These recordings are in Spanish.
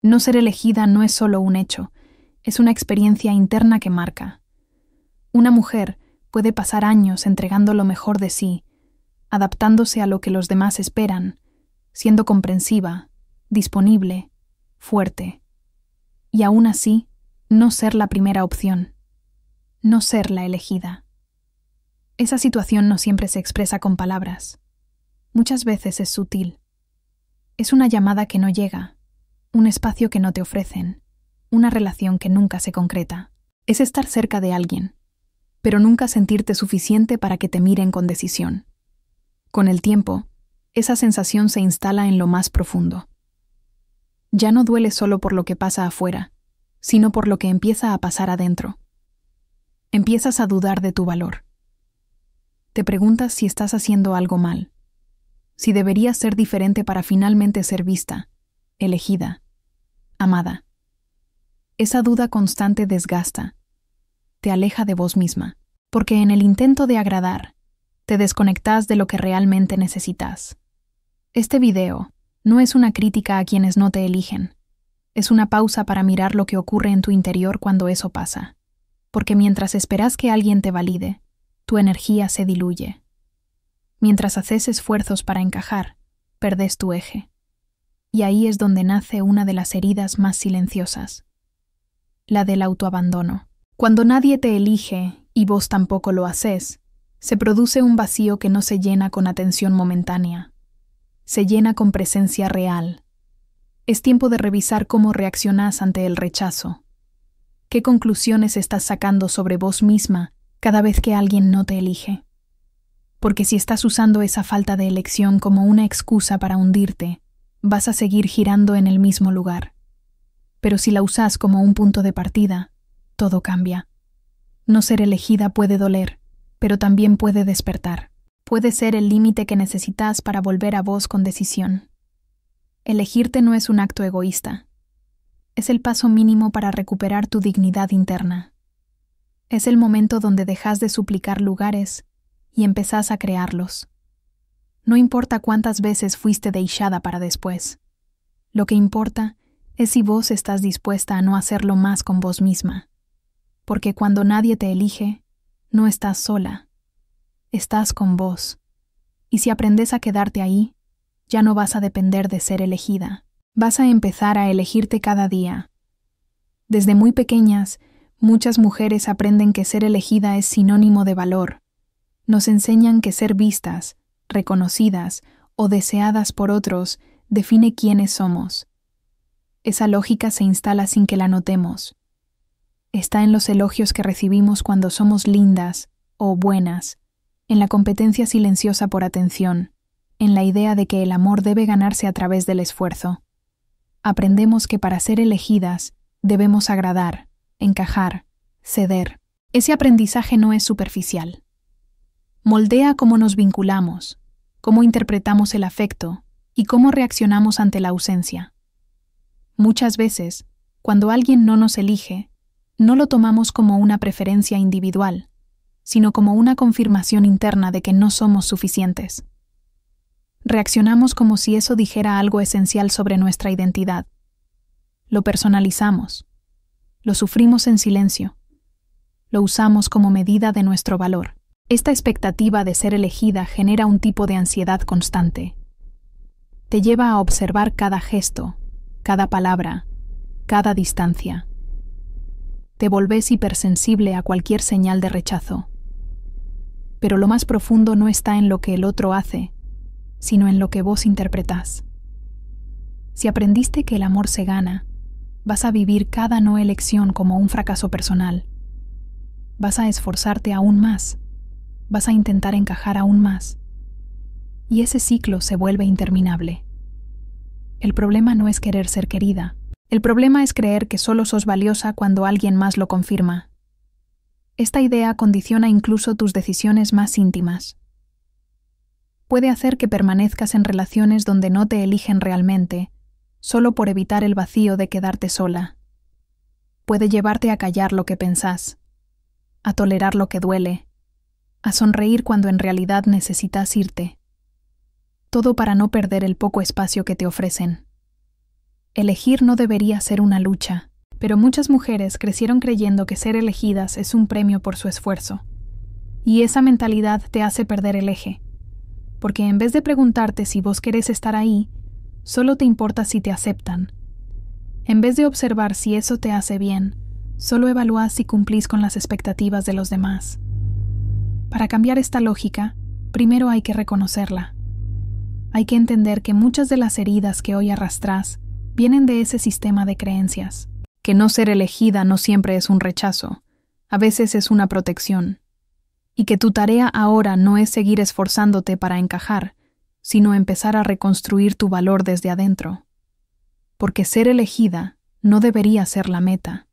No ser elegida no es solo un hecho, es una experiencia interna que marca. Una mujer puede pasar años entregando lo mejor de sí, adaptándose a lo que los demás esperan, siendo comprensiva, disponible, fuerte. Y aún así, no ser la primera opción, no ser la elegida. Esa situación no siempre se expresa con palabras. Muchas veces es sutil. Es una llamada que no llega, un espacio que no te ofrecen, una relación que nunca se concreta. Es estar cerca de alguien, pero nunca sentirte suficiente para que te miren con decisión. Con el tiempo, esa sensación se instala en lo más profundo. Ya no duele solo por lo que pasa afuera, sino por lo que empieza a pasar adentro. Empiezas a dudar de tu valor. Te preguntas si estás haciendo algo mal, si deberías ser diferente para finalmente ser vista, elegida, amada. Esa duda constante desgasta, te aleja de vos misma, porque en el intento de agradar, te desconectas de lo que realmente necesitas. Este video no es una crítica a quienes no te eligen, es una pausa para mirar lo que ocurre en tu interior cuando eso pasa, porque mientras esperas que alguien te valide, tu energía se diluye. Mientras haces esfuerzos para encajar, perdes tu eje. Y ahí es donde nace una de las heridas más silenciosas, la del autoabandono. Cuando nadie te elige y vos tampoco lo haces, se produce un vacío que no se llena con atención momentánea. Se llena con presencia real. Es tiempo de revisar cómo reaccionás ante el rechazo. ¿Qué conclusiones estás sacando sobre vos misma cada vez que alguien no te elige? Porque si estás usando esa falta de elección como una excusa para hundirte, vas a seguir girando en el mismo lugar. Pero si la usás como un punto de partida, todo cambia. No ser elegida puede doler, pero también puede despertar. Puede ser el límite que necesitas para volver a vos con decisión. Elegirte no es un acto egoísta. Es el paso mínimo para recuperar tu dignidad interna. Es el momento donde dejas de suplicar lugares y empezás a crearlos. No importa cuántas veces fuiste deixada para después. Lo que importa es si vos estás dispuesta a no hacerlo más con vos misma. Porque cuando nadie te elige, no estás sola. Estás con vos. Y si aprendes a quedarte ahí, ya no vas a depender de ser elegida. Vas a empezar a elegirte cada día. Desde muy pequeñas, muchas mujeres aprenden que ser elegida es sinónimo de valor. Nos enseñan que ser vistas, reconocidas o deseadas por otros define quiénes somos. Esa lógica se instala sin que la notemos. Está en los elogios que recibimos cuando somos lindas o buenas, en la competencia silenciosa por atención, en la idea de que el amor debe ganarse a través del esfuerzo. Aprendemos que para ser elegidas debemos agradar, encajar, ceder. Ese aprendizaje no es superficial. Moldea cómo nos vinculamos, cómo interpretamos el afecto y cómo reaccionamos ante la ausencia. Muchas veces, cuando alguien no nos elige, no lo tomamos como una preferencia individual, sino como una confirmación interna de que no somos suficientes. Reaccionamos como si eso dijera algo esencial sobre nuestra identidad. Lo personalizamos, lo sufrimos en silencio, lo usamos como medida de nuestro valor. Esta expectativa de ser elegida genera un tipo de ansiedad constante. Te lleva a observar cada gesto, cada palabra, cada distancia. Te volvés hipersensible a cualquier señal de rechazo. Pero lo más profundo no está en lo que el otro hace, sino en lo que vos interpretás. Si aprendiste que el amor se gana, vas a vivir cada no elección como un fracaso personal. Vas a esforzarte aún más. Vas a intentar encajar aún más. Y ese ciclo se vuelve interminable. El problema no es querer ser querida. El problema es creer que solo sos valiosa cuando alguien más lo confirma. Esta idea condiciona incluso tus decisiones más íntimas. Puede hacer que permanezcas en relaciones donde no te eligen realmente, solo por evitar el vacío de quedarte sola. Puede llevarte a callar lo que pensás, a tolerar lo que duele, a sonreír cuando en realidad necesitas irte. Todo para no perder el poco espacio que te ofrecen. elegir no debería ser una lucha, pero muchas mujeres crecieron creyendo que ser elegidas es un premio por su esfuerzo. Y esa mentalidad te hace perder el eje, porque en vez de preguntarte si vos querés estar ahí, solo te importa si te aceptan. En vez de observar si eso te hace bien, solo evalúas si cumplís con las expectativas de los demás. Para cambiar esta lógica, primero hay que reconocerla. Hay que entender que muchas de las heridas que hoy arrastrás vienen de ese sistema de creencias. Que no ser elegida no siempre es un rechazo, a veces es una protección. Y que tu tarea ahora no es seguir esforzándote para encajar, sino empezar a reconstruir tu valor desde adentro. Porque ser elegida no debería ser la meta.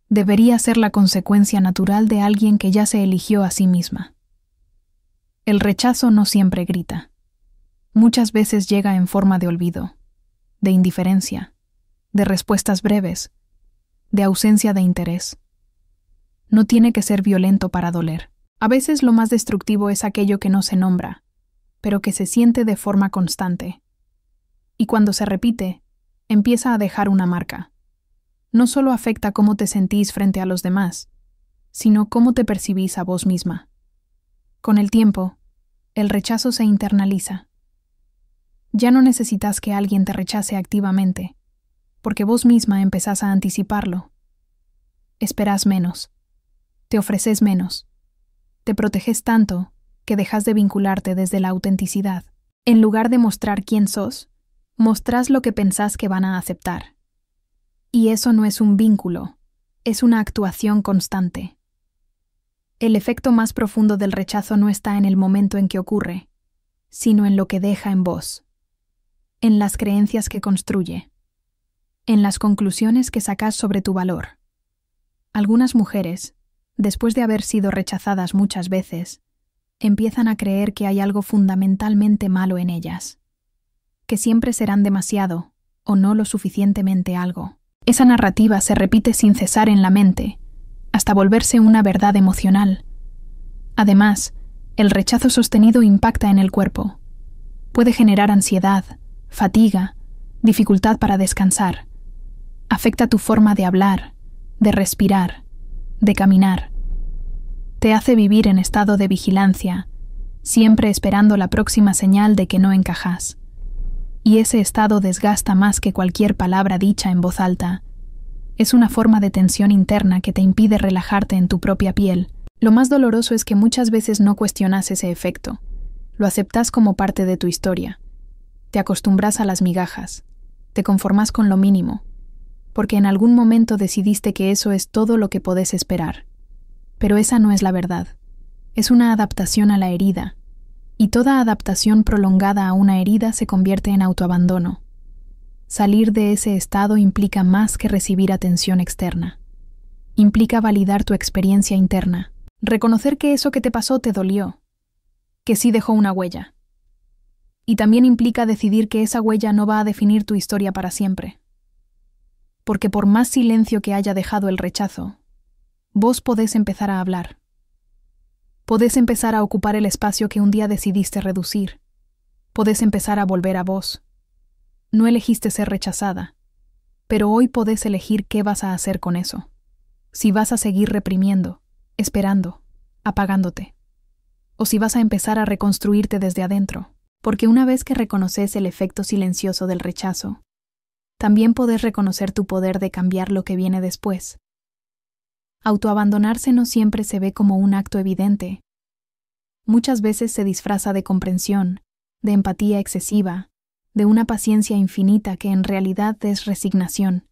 Debería ser la consecuencia natural de alguien que ya se eligió a sí misma. El rechazo no siempre grita. Muchas veces llega en forma de olvido, de indiferencia, de respuestas breves, de ausencia de interés. No tiene que ser violento para doler. A veces lo más destructivo es aquello que no se nombra, pero que se siente de forma constante. Y cuando se repite, empieza a dejar una marca. No solo afecta cómo te sentís frente a los demás, sino cómo te percibís a vos misma. Con el tiempo, el rechazo se internaliza. Ya no necesitas que alguien te rechace activamente, porque vos misma empezás a anticiparlo. Esperás menos, te ofreces menos, te proteges tanto que dejas de vincularte desde la autenticidad. En lugar de mostrar quién sos, mostrás lo que pensás que van a aceptar. Y eso no es un vínculo, es una actuación constante. El efecto más profundo del rechazo no está en el momento en que ocurre, sino en lo que deja en vos, en las creencias que construye, en las conclusiones que sacás sobre tu valor. Algunas mujeres, después de haber sido rechazadas muchas veces, empiezan a creer que hay algo fundamentalmente malo en ellas, que siempre serán demasiado o no lo suficientemente algo. Esa narrativa se repite sin cesar en la mente, hasta volverse una verdad emocional. Además, el rechazo sostenido impacta en el cuerpo. Puede generar ansiedad, fatiga, dificultad para descansar. Afecta tu forma de hablar, de respirar, de caminar. Te hace vivir en estado de vigilancia, siempre esperando la próxima señal de que no encajas. Y ese estado desgasta más que cualquier palabra dicha en voz alta. Es una forma de tensión interna que te impide relajarte en tu propia piel. Lo más doloroso es que muchas veces no cuestionas ese efecto. Lo aceptas como parte de tu historia. Te acostumbras a las migajas. Te conformas con lo mínimo. Porque en algún momento decidiste que eso es todo lo que podés esperar. Pero esa no es la verdad. Es una adaptación a la herida. Y toda adaptación prolongada a una herida se convierte en autoabandono. Salir de ese estado implica más que recibir atención externa. Implica validar tu experiencia interna, reconocer que eso que te pasó te dolió, que sí dejó una huella. Y también implica decidir que esa huella no va a definir tu historia para siempre. Porque por más silencio que haya dejado el rechazo, vos podés empezar a hablar. Podés empezar a ocupar el espacio que un día decidiste reducir. Podés empezar a volver a vos. No elegiste ser rechazada, pero hoy podés elegir qué vas a hacer con eso. Si vas a seguir reprimiendo, esperando, apagándote. O si vas a empezar a reconstruirte desde adentro. Porque una vez que reconoces el efecto silencioso del rechazo, también podés reconocer tu poder de cambiar lo que viene después. Autoabandonarse no siempre se ve como un acto evidente. Muchas veces se disfraza de comprensión, de empatía excesiva, de una paciencia infinita que en realidad es resignación.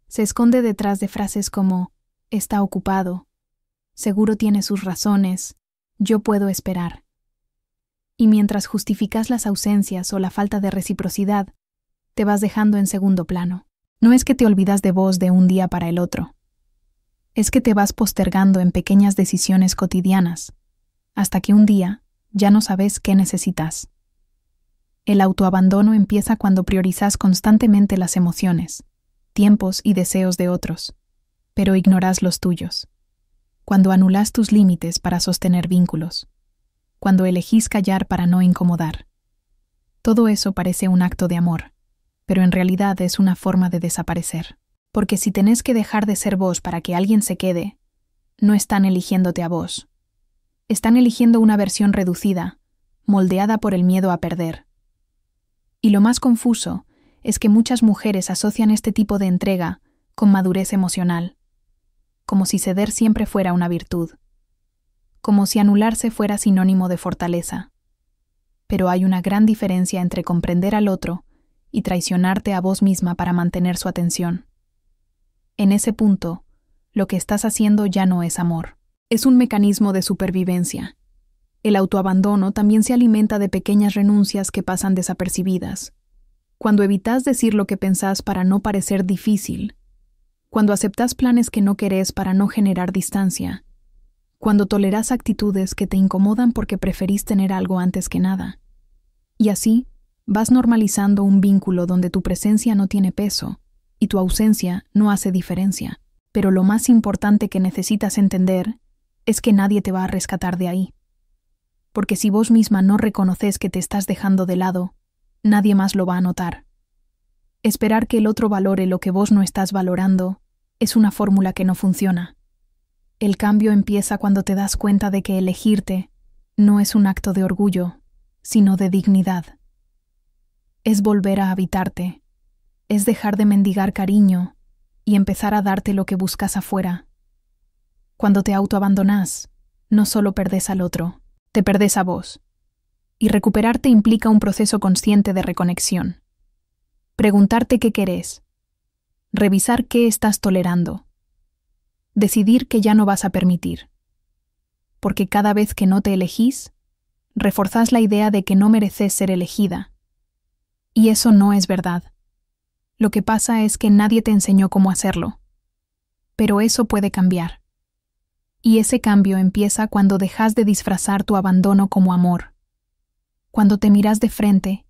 Se esconde detrás de frases como «está ocupado», «seguro tiene sus razones», «yo puedo esperar». Y mientras justificas las ausencias o la falta de reciprocidad, te vas dejando en segundo plano. No es que te olvidas de vos de un día para el otro. Es que te vas postergando en pequeñas decisiones cotidianas, hasta que un día ya no sabes qué necesitas. El autoabandono empieza cuando priorizas constantemente las emociones, tiempos y deseos de otros, pero ignoras los tuyos. Cuando anulas tus límites para sostener vínculos. Cuando elegís callar para no incomodar. Todo eso parece un acto de amor, pero en realidad es una forma de desaparecer. Porque si tenés que dejar de ser vos para que alguien se quede, no están eligiéndote a vos. Están eligiendo una versión reducida, moldeada por el miedo a perder. Y lo más confuso es que muchas mujeres asocian este tipo de entrega con madurez emocional, como si ceder siempre fuera una virtud, como si anularse fuera sinónimo de fortaleza. Pero hay una gran diferencia entre comprender al otro y traicionarte a vos misma para mantener su atención. En ese punto, lo que estás haciendo ya no es amor. Es un mecanismo de supervivencia. El autoabandono también se alimenta de pequeñas renuncias que pasan desapercibidas. Cuando evitas decir lo que pensás para no parecer difícil, cuando aceptas planes que no querés para no generar distancia, cuando tolerás actitudes que te incomodan porque preferís tener algo antes que nada. Y así, vas normalizando un vínculo donde tu presencia no tiene peso y tu ausencia no hace diferencia. Pero lo más importante que necesitas entender es que nadie te va a rescatar de ahí. Porque si vos misma no reconoces que te estás dejando de lado, nadie más lo va a notar. Esperar que el otro valore lo que vos no estás valorando es una fórmula que no funciona. El cambio empieza cuando te das cuenta de que elegirte no es un acto de orgullo, sino de dignidad. Es volver a habitarte, es dejar de mendigar cariño y empezar a darte lo que buscas afuera. Cuando te autoabandonás, no solo perdés al otro, te perdés a vos. Y recuperarte implica un proceso consciente de reconexión. Preguntarte qué querés. Revisar qué estás tolerando. Decidir que ya no vas a permitir. Porque cada vez que no te elegís, reforzás la idea de que no mereces ser elegida. Y eso no es verdad. Lo que pasa es que nadie te enseñó cómo hacerlo. Pero eso puede cambiar. Y ese cambio empieza cuando dejas de disfrazar tu abandono como amor. Cuando te miras de frente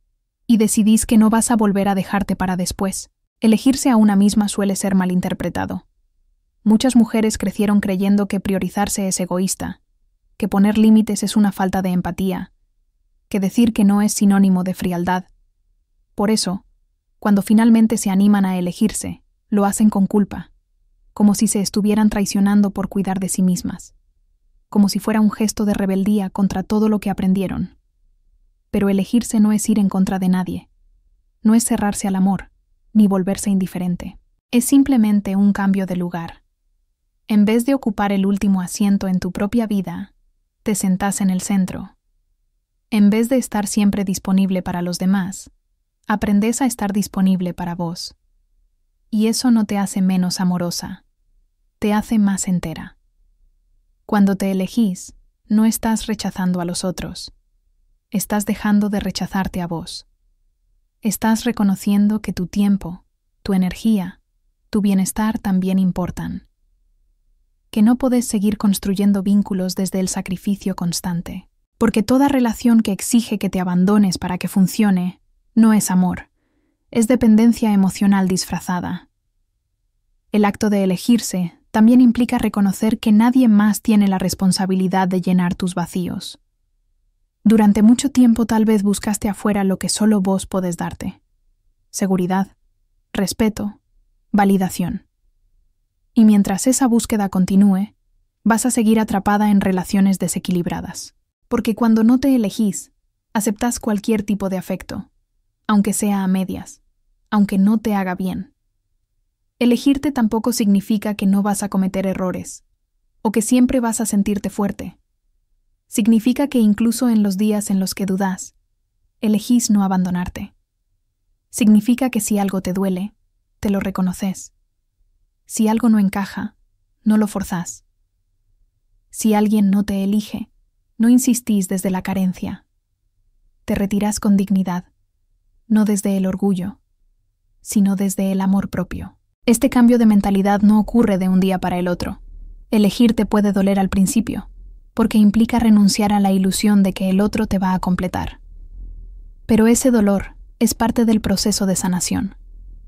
y decidís que no vas a volver a dejarte para después. Elegirse a una misma suele ser malinterpretado. Muchas mujeres crecieron creyendo que priorizarse es egoísta, que poner límites es una falta de empatía, que decir que no es sinónimo de frialdad. Por eso, cuando finalmente se animan a elegirse, lo hacen con culpa, como si se estuvieran traicionando por cuidar de sí mismas, como si fuera un gesto de rebeldía contra todo lo que aprendieron. Pero elegirse no es ir en contra de nadie, no es cerrarse al amor, ni volverse indiferente. Es simplemente un cambio de lugar. En vez de ocupar el último asiento en tu propia vida, te sentás en el centro. En vez de estar siempre disponible para los demás, aprendés a estar disponible para vos. Y eso no te hace menos amorosa, te hace más entera. Cuando te elegís, no estás rechazando a los otros. Estás dejando de rechazarte a vos. Estás reconociendo que tu tiempo, tu energía, tu bienestar también importan. Que no podés seguir construyendo vínculos desde el sacrificio constante. Porque toda relación que exige que te abandones para que funcione no es amor, es dependencia emocional disfrazada. El acto de elegirse también implica reconocer que nadie más tiene la responsabilidad de llenar tus vacíos. Durante mucho tiempo tal vez buscaste afuera lo que solo vos podés darte. Seguridad, respeto, validación. Y mientras esa búsqueda continúe, vas a seguir atrapada en relaciones desequilibradas. Porque cuando no te elegís, aceptás cualquier tipo de afecto, aunque sea a medias, aunque no te haga bien. Elegirte tampoco significa que no vas a cometer errores, o que siempre vas a sentirte fuerte. Significa que incluso en los días en los que dudás, elegís no abandonarte. Significa que si algo te duele, te lo reconoces. Si algo no encaja, no lo forzás. Si alguien no te elige, no insistís desde la carencia. Te retirás con dignidad, no desde el orgullo, sino desde el amor propio. Este cambio de mentalidad no ocurre de un día para el otro. Elegirte puede doler al principio, porque implica renunciar a la ilusión de que el otro te va a completar. Pero ese dolor es parte del proceso de sanación.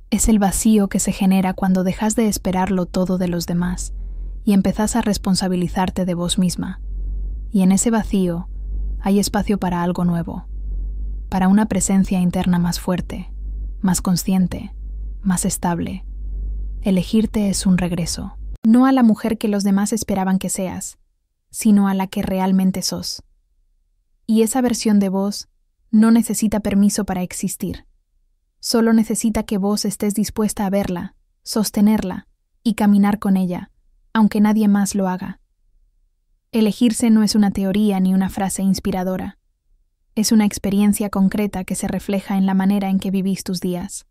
Es el vacío que se genera cuando dejas de esperarlo todo de los demás y empezás a responsabilizarte de vos misma. Y en ese vacío hay espacio para algo nuevo, para una presencia interna más fuerte, más consciente, más estable. Elegirte es un regreso, no a la mujer que los demás esperaban que seas, sino a la que realmente sos. Y esa versión de vos no necesita permiso para existir. Solo necesita que vos estés dispuesta a verla, sostenerla y caminar con ella, aunque nadie más lo haga. Elegirse no es una teoría ni una frase inspiradora. Es una experiencia concreta que se refleja en la manera en que vivís tus días.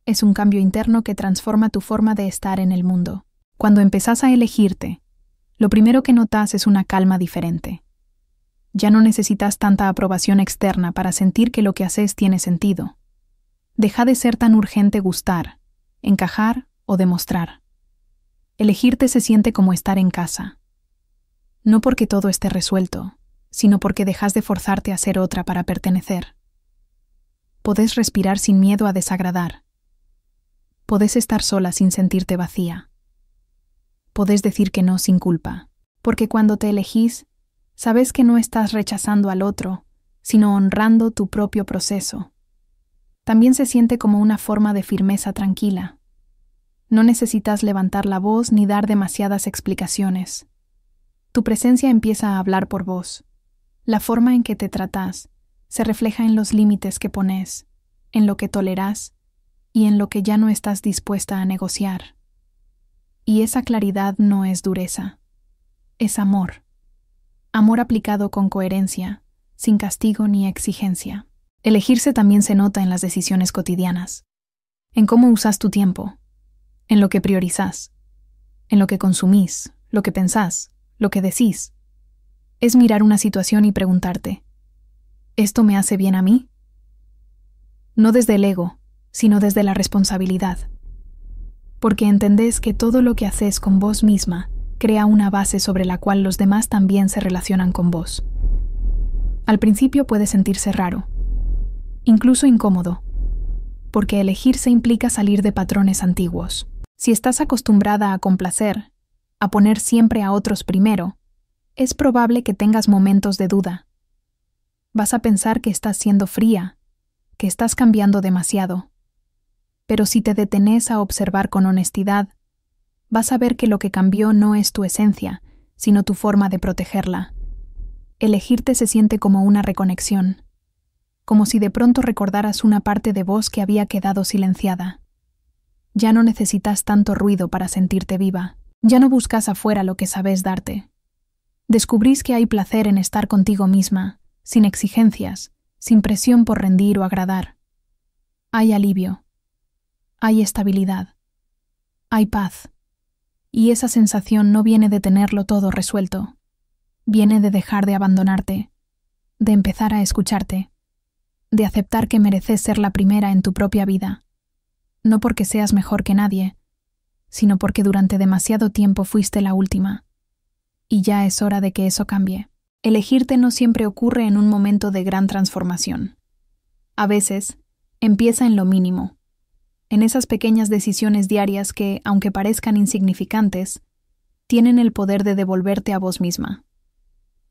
Es un cambio interno que transforma tu forma de estar en el mundo. Cuando empezás a elegirte, lo primero que notas es una calma diferente. Ya no necesitas tanta aprobación externa para sentir que lo que haces tiene sentido. Deja de ser tan urgente gustar, encajar o demostrar. Elegirte se siente como estar en casa. No porque todo esté resuelto, sino porque dejas de forzarte a ser otra para pertenecer. Podés respirar sin miedo a desagradar. Podés estar sola sin sentirte vacía. Podés decir que no sin culpa, porque cuando te elegís, sabes que no estás rechazando al otro, sino honrando tu propio proceso. También se siente como una forma de firmeza tranquila. No necesitas levantar la voz ni dar demasiadas explicaciones. Tu presencia empieza a hablar por vos. La forma en que te tratás se refleja en los límites que pones, en lo que tolerás y en lo que ya no estás dispuesta a negociar. Y esa claridad no es dureza, es amor. Amor aplicado con coherencia, sin castigo ni exigencia. Elegirse también se nota en las decisiones cotidianas, en cómo usas tu tiempo, en lo que priorizás, en lo que consumís, lo que pensás, lo que decís. Es mirar una situación y preguntarte, ¿esto me hace bien a mí? No desde el ego, sino desde la responsabilidad. Porque entendés que todo lo que haces con vos misma crea una base sobre la cual los demás también se relacionan con vos. Al principio puede sentirse raro, incluso incómodo, porque elegirse implica salir de patrones antiguos. Si estás acostumbrada a complacer, a poner siempre a otros primero, es probable que tengas momentos de duda. Vas a pensar que estás siendo fría, que estás cambiando demasiado. Pero si te detenés a observar con honestidad, vas a ver que lo que cambió no es tu esencia, sino tu forma de protegerla. Elegirte se siente como una reconexión, como si de pronto recordaras una parte de vos que había quedado silenciada. Ya no necesitas tanto ruido para sentirte viva. Ya no buscas afuera lo que sabes darte. Descubrís que hay placer en estar contigo misma, sin exigencias, sin presión por rendir o agradar. Hay alivio. Hay estabilidad. Hay paz. Y esa sensación no viene de tenerlo todo resuelto. Viene de dejar de abandonarte, de empezar a escucharte, de aceptar que mereces ser la primera en tu propia vida. No porque seas mejor que nadie, sino porque durante demasiado tiempo fuiste la última. Y ya es hora de que eso cambie. Elegirte no siempre ocurre en un momento de gran transformación. A veces, empieza en lo mínimo, en esas pequeñas decisiones diarias que, aunque parezcan insignificantes, tienen el poder de devolverte a vos misma.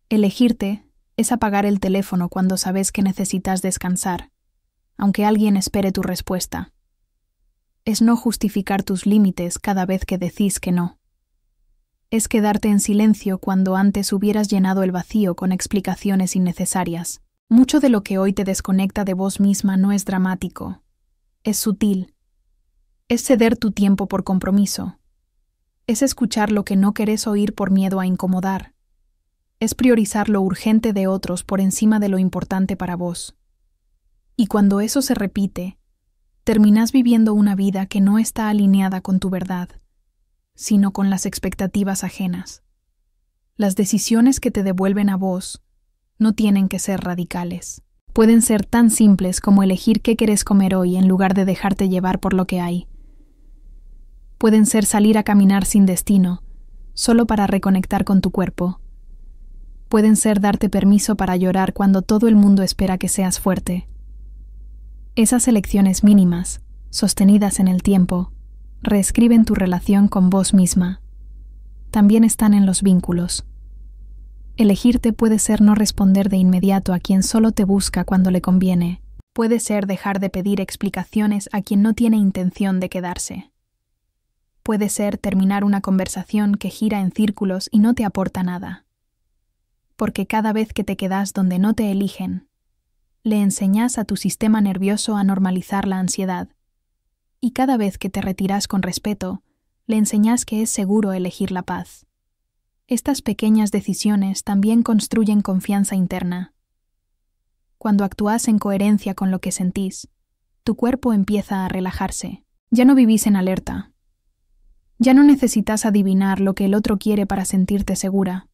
Elegirte es apagar el teléfono cuando sabes que necesitas descansar, aunque alguien espere tu respuesta. Es no justificar tus límites cada vez que decís que no. Es quedarte en silencio cuando antes hubieras llenado el vacío con explicaciones innecesarias. Mucho de lo que hoy te desconecta de vos misma no es dramático. Es sutil. Es ceder tu tiempo por compromiso. Es escuchar lo que no querés oír por miedo a incomodar. Es priorizar lo urgente de otros por encima de lo importante para vos. Y cuando eso se repite, terminás viviendo una vida que no está alineada con tu verdad, sino con las expectativas ajenas. Las decisiones que te devuelven a vos no tienen que ser radicales. Pueden ser tan simples como elegir qué querés comer hoy en lugar de dejarte llevar por lo que hay. Pueden ser salir a caminar sin destino, solo para reconectar con tu cuerpo. Pueden ser darte permiso para llorar cuando todo el mundo espera que seas fuerte. Esas elecciones mínimas, sostenidas en el tiempo, reescriben tu relación con vos misma. También están en los vínculos. Elegirte puede ser no responder de inmediato a quien solo te busca cuando le conviene. Puede ser dejar de pedir explicaciones a quien no tiene intención de quedarse. Puede ser terminar una conversación que gira en círculos y no te aporta nada. Porque cada vez que te quedas donde no te eligen, le enseñas a tu sistema nervioso a normalizar la ansiedad. Y cada vez que te retiras con respeto, le enseñas que es seguro elegir la paz. Estas pequeñas decisiones también construyen confianza interna. Cuando actúas en coherencia con lo que sentís, tu cuerpo empieza a relajarse. Ya no vivís en alerta. Ya no necesitas adivinar lo que el otro quiere para sentirte segura.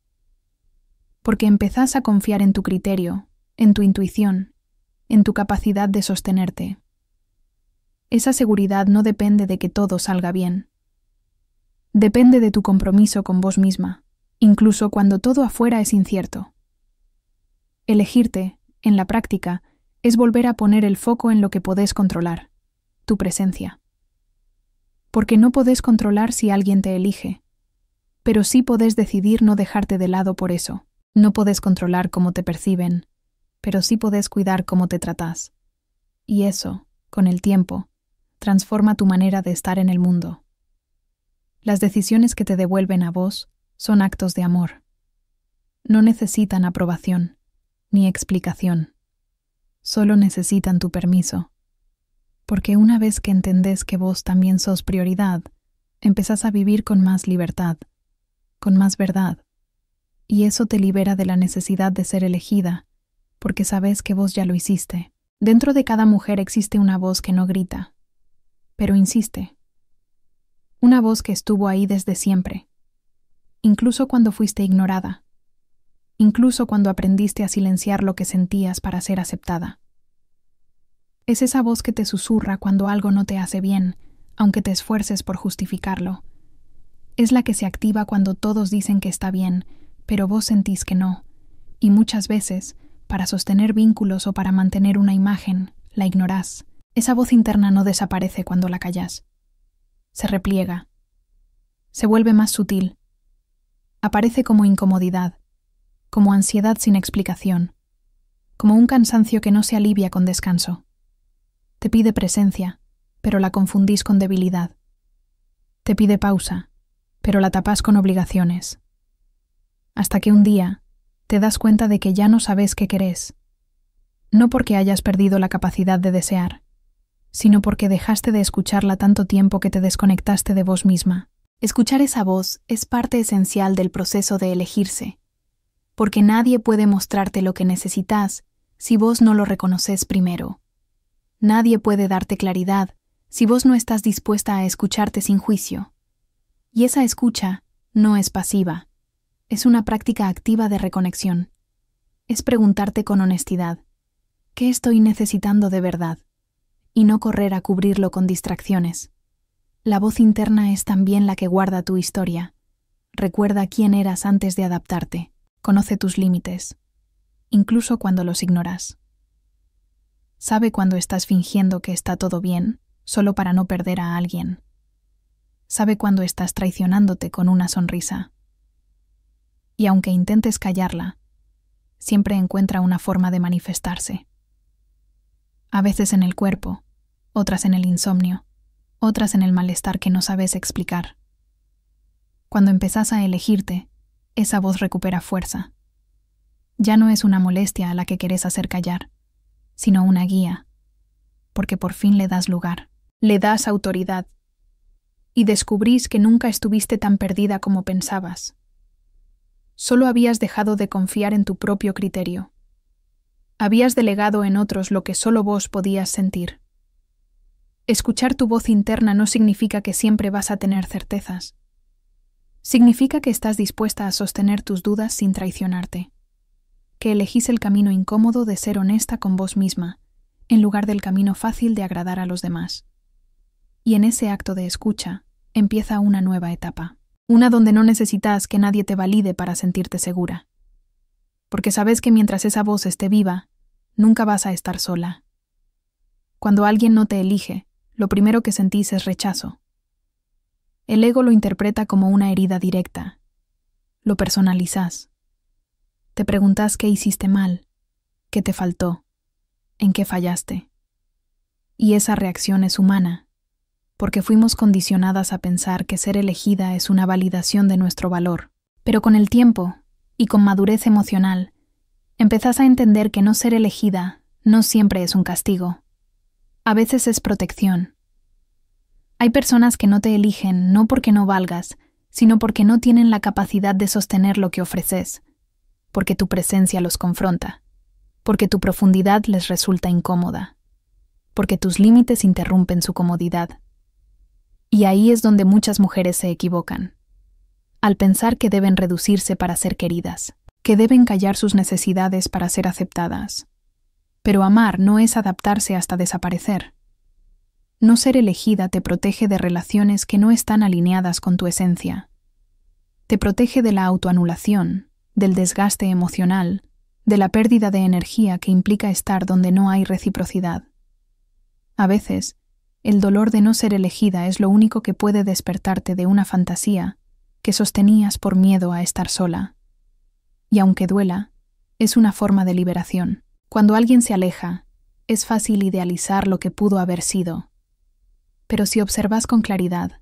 Porque empezás a confiar en tu criterio, en tu intuición, en tu capacidad de sostenerte. Esa seguridad no depende de que todo salga bien. Depende de tu compromiso con vos misma, incluso cuando todo afuera es incierto. Elegirte, en la práctica, es volver a poner el foco en lo que podés controlar, tu presencia. Porque no podés controlar si alguien te elige, pero sí podés decidir no dejarte de lado por eso. No podés controlar cómo te perciben, pero sí podés cuidar cómo te tratás. Y eso, con el tiempo, transforma tu manera de estar en el mundo. Las decisiones que te devuelven a vos son actos de amor. No necesitan aprobación, ni explicación. Solo necesitan tu permiso. Porque una vez que entendés que vos también sos prioridad, empezás a vivir con más libertad, con más verdad. Y eso te libera de la necesidad de ser elegida, porque sabes que vos ya lo hiciste. Dentro de cada mujer existe una voz que no grita, pero insiste. Una voz que estuvo ahí desde siempre, incluso cuando fuiste ignorada, incluso cuando aprendiste a silenciar lo que sentías para ser aceptada. Es esa voz que te susurra cuando algo no te hace bien, aunque te esfuerces por justificarlo. Es la que se activa cuando todos dicen que está bien, pero vos sentís que no, y muchas veces, para sostener vínculos o para mantener una imagen, la ignorás. Esa voz interna no desaparece cuando la callás. Se repliega. Se vuelve más sutil. Aparece como incomodidad, como ansiedad sin explicación, como un cansancio que no se alivia con descanso. Te pide presencia, pero la confundís con debilidad. Te pide pausa, pero la tapás con obligaciones. Hasta que un día te das cuenta de que ya no sabes qué querés. No porque hayas perdido la capacidad de desear, sino porque dejaste de escucharla tanto tiempo que te desconectaste de vos misma. Escuchar esa voz es parte esencial del proceso de elegirse, porque nadie puede mostrarte lo que necesitas si vos no lo reconoces primero. Nadie puede darte claridad si vos no estás dispuesta a escucharte sin juicio. Y esa escucha no es pasiva, es una práctica activa de reconexión. Es preguntarte con honestidad, ¿qué estoy necesitando de verdad? Y no correr a cubrirlo con distracciones. La voz interna es también la que guarda tu historia. Recuerda quién eras antes de adaptarte. Conoce tus límites, incluso cuando los ignoras. Sabe cuando estás fingiendo que está todo bien, solo para no perder a alguien. Sabe cuando estás traicionándote con una sonrisa. Y aunque intentes callarla, siempre encuentra una forma de manifestarse. A veces en el cuerpo, otras en el insomnio, otras en el malestar que no sabes explicar. Cuando empezás a elegirte, esa voz recupera fuerza. Ya no es una molestia a la que querés hacer callar, sino una guía, porque por fin le das lugar, le das autoridad, y descubrís que nunca estuviste tan perdida como pensabas. Solo habías dejado de confiar en tu propio criterio. Habías delegado en otros lo que solo vos podías sentir. Escuchar tu voz interna no significa que siempre vas a tener certezas. Significa que estás dispuesta a sostener tus dudas sin traicionarte. Que elegís el camino incómodo de ser honesta con vos misma, en lugar del camino fácil de agradar a los demás. Y en ese acto de escucha empieza una nueva etapa. Una donde no necesitas que nadie te valide para sentirte segura. Porque sabes que mientras esa voz esté viva, nunca vas a estar sola. Cuando alguien no te elige, lo primero que sentís es rechazo. El ego lo interpreta como una herida directa. Lo personalizás. Te preguntás qué hiciste mal, qué te faltó, en qué fallaste. Y esa reacción es humana, porque fuimos condicionadas a pensar que ser elegida es una validación de nuestro valor. Pero con el tiempo, y con madurez emocional, empezás a entender que no ser elegida no siempre es un castigo. A veces es protección. Hay personas que no te eligen no porque no valgas, sino porque no tienen la capacidad de sostener lo que ofreces, porque tu presencia los confronta, porque tu profundidad les resulta incómoda, porque tus límites interrumpen su comodidad. Y ahí es donde muchas mujeres se equivocan, al pensar que deben reducirse para ser queridas, que deben callar sus necesidades para ser aceptadas. Pero amar no es adaptarse hasta desaparecer. No ser elegida te protege de relaciones que no están alineadas con tu esencia. Te protege de la autoanulación, del desgaste emocional, de la pérdida de energía que implica estar donde no hay reciprocidad. A veces, el dolor de no ser elegida es lo único que puede despertarte de una fantasía que sostenías por miedo a estar sola. Y aunque duela, es una forma de liberación. Cuando alguien se aleja, es fácil idealizar lo que pudo haber sido. Pero si observas con claridad,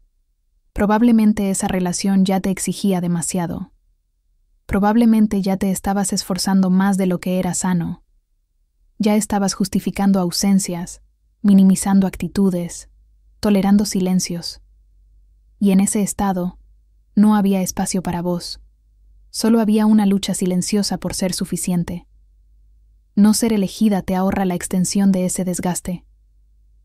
probablemente esa relación ya te exigía demasiado. Probablemente ya te estabas esforzando más de lo que era sano. Ya estabas justificando ausencias, minimizando actitudes, tolerando silencios. Y en ese estado, no había espacio para vos. Solo había una lucha silenciosa por ser suficiente. No ser elegida te ahorra la extensión de ese desgaste.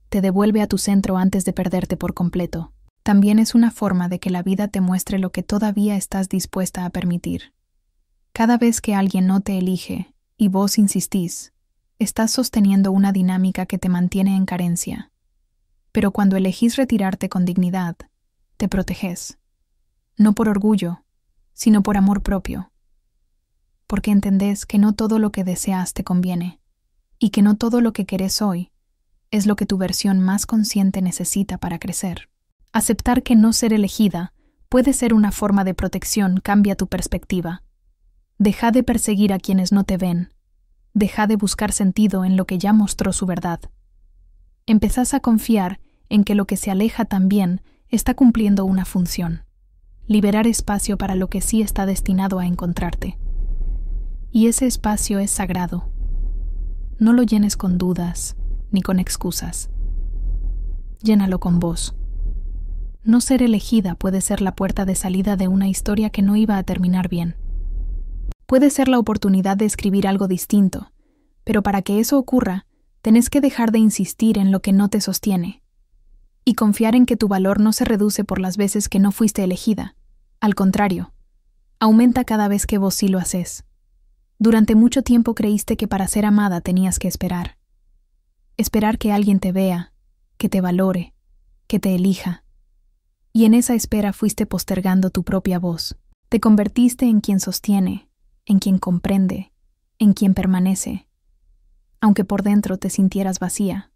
Te devuelve a tu centro antes de perderte por completo. También es una forma de que la vida te muestre lo que todavía estás dispuesta a permitir. Cada vez que alguien no te elige y vos insistís, estás sosteniendo una dinámica que te mantiene en carencia. Pero cuando elegís retirarte con dignidad, te proteges. No por orgullo, sino por amor propio. Porque entendés que no todo lo que deseas te conviene, y que no todo lo que querés hoy es lo que tu versión más consciente necesita para crecer. Aceptar que no ser elegida puede ser una forma de protección cambia tu perspectiva. Deja de perseguir a quienes no te ven. Deja de buscar sentido en lo que ya mostró su verdad. Empezás a confiar en que lo que se aleja también está cumpliendo una función. Liberar espacio para lo que sí está destinado a encontrarte. Y ese espacio es sagrado. No lo llenes con dudas ni con excusas. Llénalo con vos. No ser elegida puede ser la puerta de salida de una historia que no iba a terminar bien. Puede ser la oportunidad de escribir algo distinto, pero para que eso ocurra, tenés que dejar de insistir en lo que no te sostiene y confiar en que tu valor no se reduce por las veces que no fuiste elegida. Al contrario, aumenta cada vez que vos sí lo haces. Durante mucho tiempo creíste que para ser amada tenías que esperar. Esperar que alguien te vea, que te valore, que te elija. Y en esa espera fuiste postergando tu propia voz. Te convertiste en quien sostiene, en quien comprende, en quien permanece, aunque por dentro te sintieras vacía.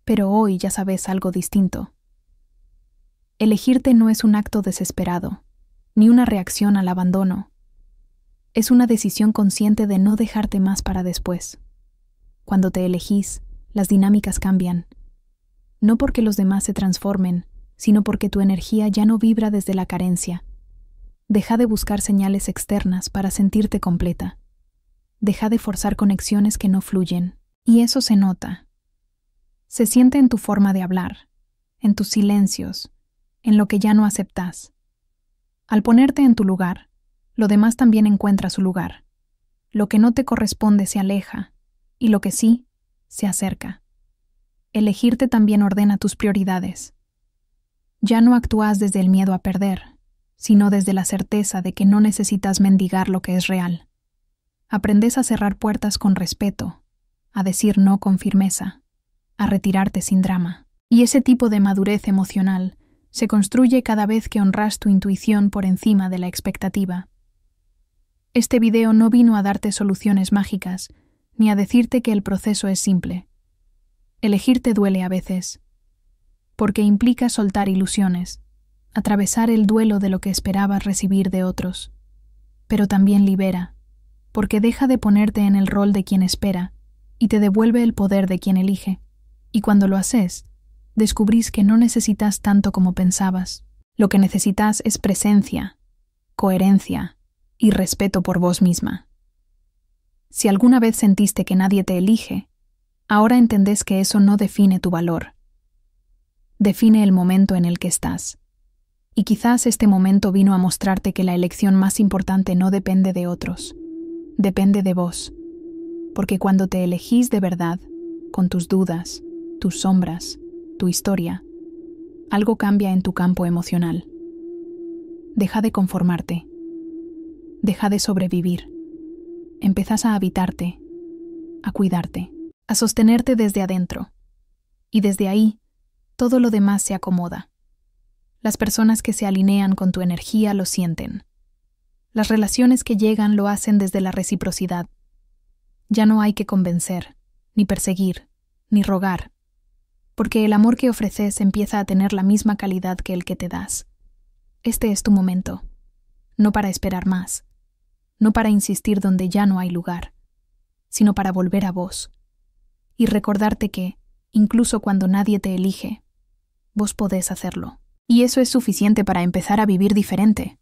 Pero hoy ya sabes algo distinto. Elegirte no es un acto desesperado, ni una reacción al abandono. Es una decisión consciente de no dejarte más para después. Cuando te elegís, las dinámicas cambian. No porque los demás se transformen, sino porque tu energía ya no vibra desde la carencia. Deja de buscar señales externas para sentirte completa. Deja de forzar conexiones que no fluyen. Y eso se nota. Se siente en tu forma de hablar, en tus silencios, en lo que ya no aceptás. Al ponerte en tu lugar, lo demás también encuentra su lugar. Lo que no te corresponde se aleja, y lo que sí, se acerca. Elegirte también ordena tus prioridades. Ya no actúas desde el miedo a perder, sino desde la certeza de que no necesitas mendigar lo que es real. Aprendes a cerrar puertas con respeto, a decir no con firmeza, a retirarte sin drama. Y ese tipo de madurez emocional se construye cada vez que honras tu intuición por encima de la expectativa. Este video no vino a darte soluciones mágicas, ni a decirte que el proceso es simple. Elegirte duele a veces, porque implica soltar ilusiones, atravesar el duelo de lo que esperabas recibir de otros. Pero también libera, porque deja de ponerte en el rol de quien espera y te devuelve el poder de quien elige. Y cuando lo haces, descubrís que no necesitas tanto como pensabas. Lo que necesitas es presencia, coherencia y respeto por vos misma. Si alguna vez sentiste que nadie te elige, ahora entendés que eso no define tu valor. Define el momento en el que estás. Y quizás este momento vino a mostrarte que la elección más importante no depende de otros, depende de vos. Porque cuando te elegís de verdad, con tus dudas, tus sombras, tu historia, algo cambia en tu campo emocional. Deja de conformarte. Deja de sobrevivir. Empezás a habitarte, a cuidarte, a sostenerte desde adentro. Y desde ahí, todo lo demás se acomoda. Las personas que se alinean con tu energía lo sienten. Las relaciones que llegan lo hacen desde la reciprocidad. Ya no hay que convencer, ni perseguir, ni rogar, porque el amor que ofreces empieza a tener la misma calidad que el que te das. Este es tu momento, no para esperar más, no para insistir donde ya no hay lugar, sino para volver a vos y recordarte que, incluso cuando nadie te elige, vos podés hacerlo. Y eso es suficiente para empezar a vivir diferente.